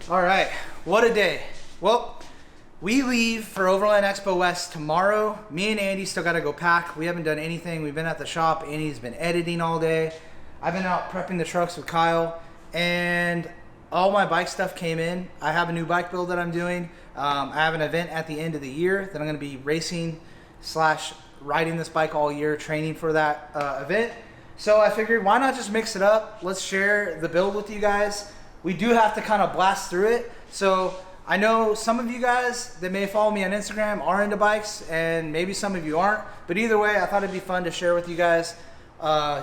All right, what a day. Well, we leave for Overland Expo West tomorrow. Me and Andy still gotta go pack. We haven't done anything. We've been at the shop. Andy's been editing all day. I've been out prepping the trucks with Kyle, and all my bike stuff came in. I have a new bike build that I'm doing. I have an event at the end of the year that I'm gonna be racing / riding this bike all year, training for that event. So I figured, why not just mix it up? Let's share the build with you guys. We do have to kind of blast through it. So I know some of you guys that may follow me on Instagram are into bikes, and maybe some of you aren't. But either way, I thought it'd be fun to share with you guys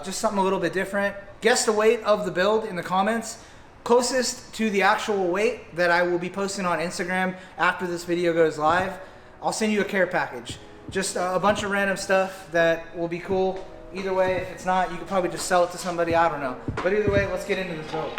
just something a little bit different. Guess the weight of the build in the comments. Closest to the actual weight that I will be posting on Instagram after this video goes live, I'll send you a care package. Just a bunch of random stuff that will be cool. Either way, if it's not, you could probably just sell it to somebody, I don't know. But either way, let's get into this build.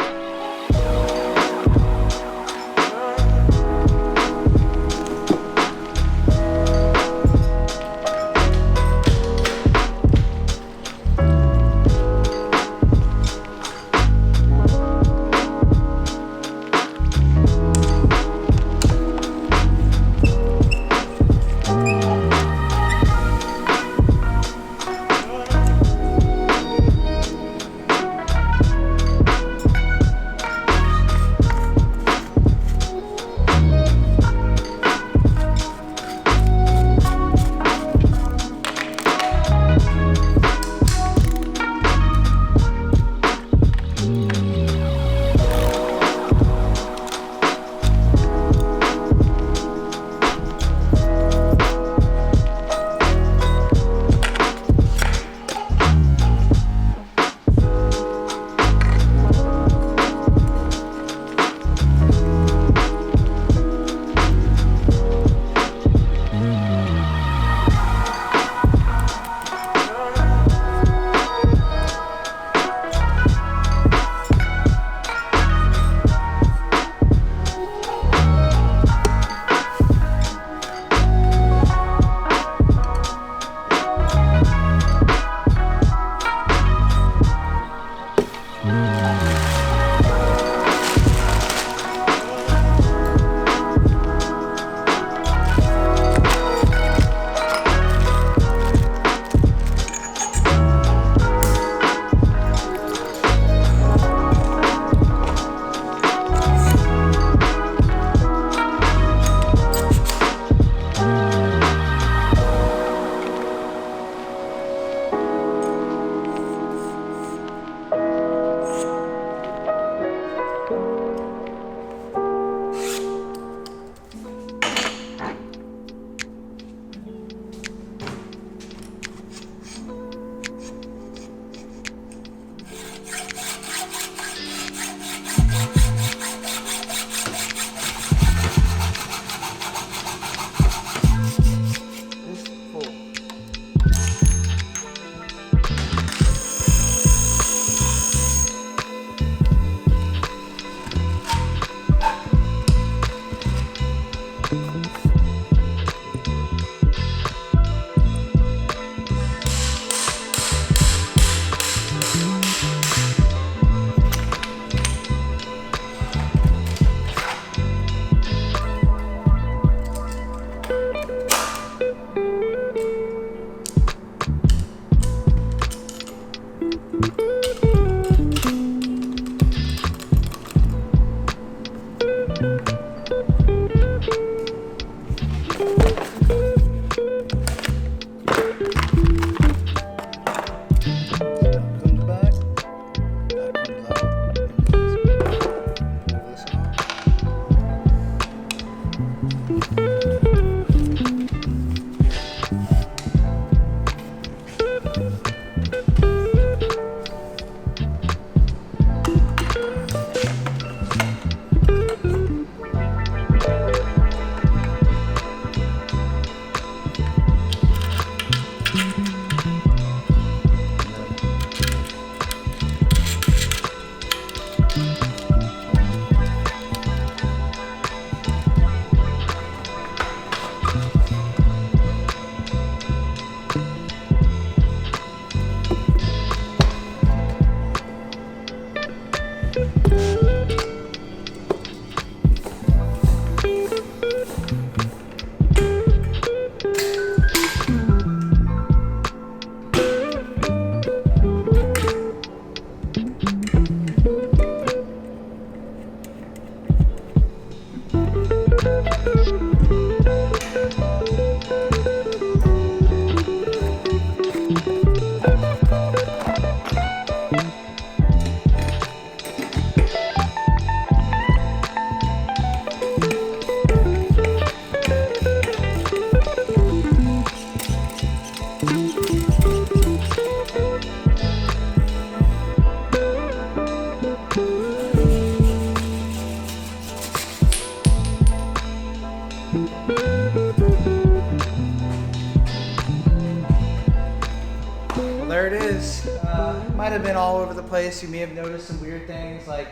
over the place. You may have noticed some weird things, like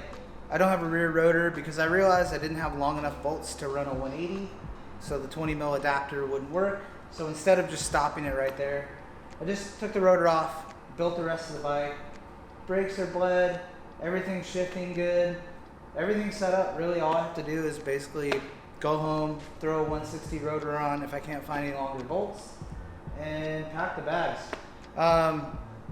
I don't have a rear rotor because I realized I didn't have long enough bolts to run a 180, so the 20 mil adapter wouldn't work. So instead of just stopping it right there, I just took the rotor off, built the rest of the bike. Brakes are bled, everything's shifting good, everything's set up. Really all I have to do is basically go home, throw a 160 rotor on if I can't find any longer bolts, and pack the bags.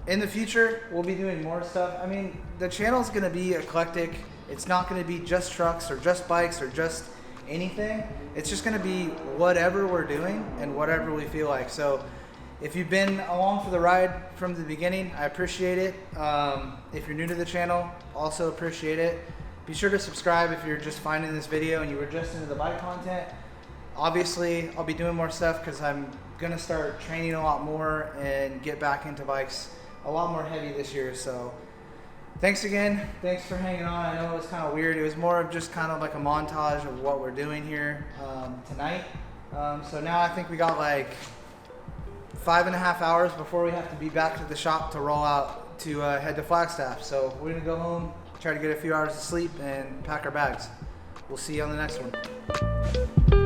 In the future, we'll be doing more stuff. I mean, the channel's gonna be eclectic. It's not gonna be just trucks or just bikes or just anything. It's just gonna be whatever we're doing and whatever we feel like. So if you've been along for the ride from the beginning, I appreciate it. If you're new to the channel, also appreciate it. Be sure to subscribe if you're just finding this video and you were just into the bike content. Obviously, I'll be doing more stuff because I'm gonna start training a lot more and get back into bikes a lot more heavy this year. So thanks again. Thanks for hanging on. I know it was kind of weird. It was more of just kind of like a montage of what we're doing here tonight. So now I think we got like 5.5 hours before we have to be back to the shop to roll out to head to Flagstaff. So we're gonna go home, try to get a few hours of sleep and pack our bags. We'll see you on the next one.